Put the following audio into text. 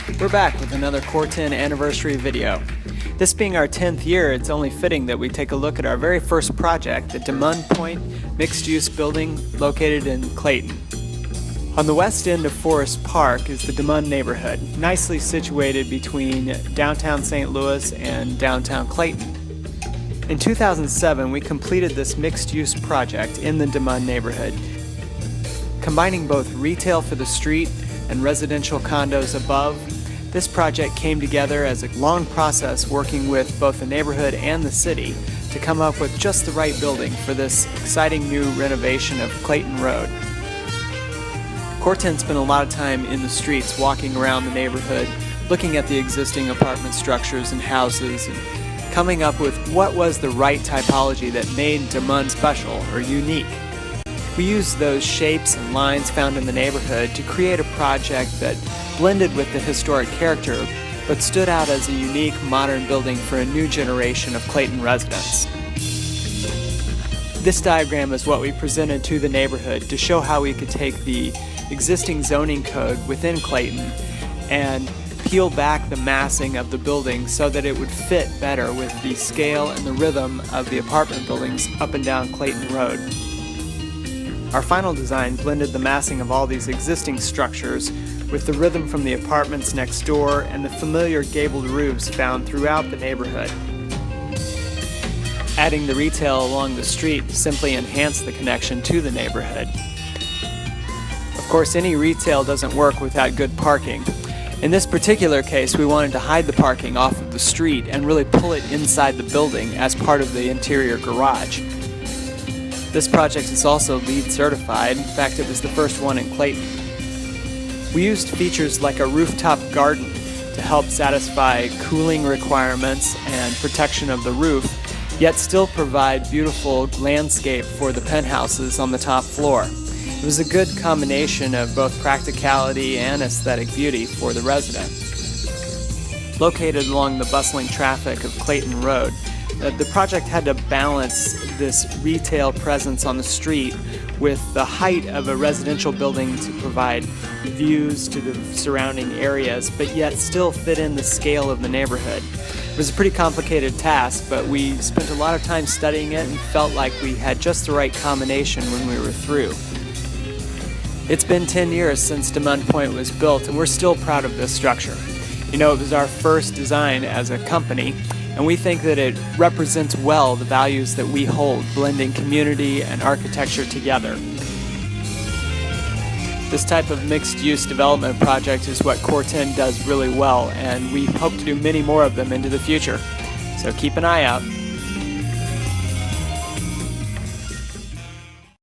We're back with another Core 10 anniversary video. This being our 10th year, it's only fitting that we take a look at our very first project, the Demun Pointe mixed-use building located in Clayton. On the west end of Forest Park is the Demun neighborhood, nicely situated between downtown St. Louis and downtown Clayton. In 2007, we completed this mixed-use project in the Demun neighborhood, combining both retail for the street and residential condos above. This project came together as a long process working with both the neighborhood and the city to come up with just the right building for this exciting new renovation of Clayton Road. Core 10 spent a lot of time in the streets walking around the neighborhood, looking at the existing apartment structures and houses, and coming up with what was the right typology that made Demun special or unique. We used those shapes and lines found in the neighborhood to create a project that blended with the historic character, but stood out as a unique modern building for a new generation of Clayton residents. This diagram is what we presented to the neighborhood to show how we could take the existing zoning code within Clayton and peel back the massing of the building so that it would fit better with the scale and the rhythm of the apartment buildings up and down Clayton Road. Our final design blended the massing of all these existing structures with the rhythm from the apartments next door and the familiar gabled roofs found throughout the neighborhood. Adding the retail along the street simply enhanced the connection to the neighborhood. Of course, any retail doesn't work without good parking. In this particular case, we wanted to hide the parking off of the street and really pull it inside the building as part of the interior garage. This project is also LEED certified. In fact, it was the first one in Clayton. We used features like a rooftop garden to help satisfy cooling requirements and protection of the roof, yet still provide beautiful landscape for the penthouses on the top floor. It was a good combination of both practicality and aesthetic beauty for the resident. Located along the bustling traffic of Clayton Road, the project had to balance this retail presence on the street with the height of a residential building to provide views to the surrounding areas, but yet still fit in the scale of the neighborhood. It was a pretty complicated task, but we spent a lot of time studying it and felt like we had just the right combination when we were through. It's been 10 years since Demun Pointe was built, and we're still proud of this structure. You know, it was our first design as a company, and we think that it represents well the values that we hold, blending community and architecture together. This type of mixed-use development project is what Core 10 does really well, and we hope to do many more of them into the future. So keep an eye out.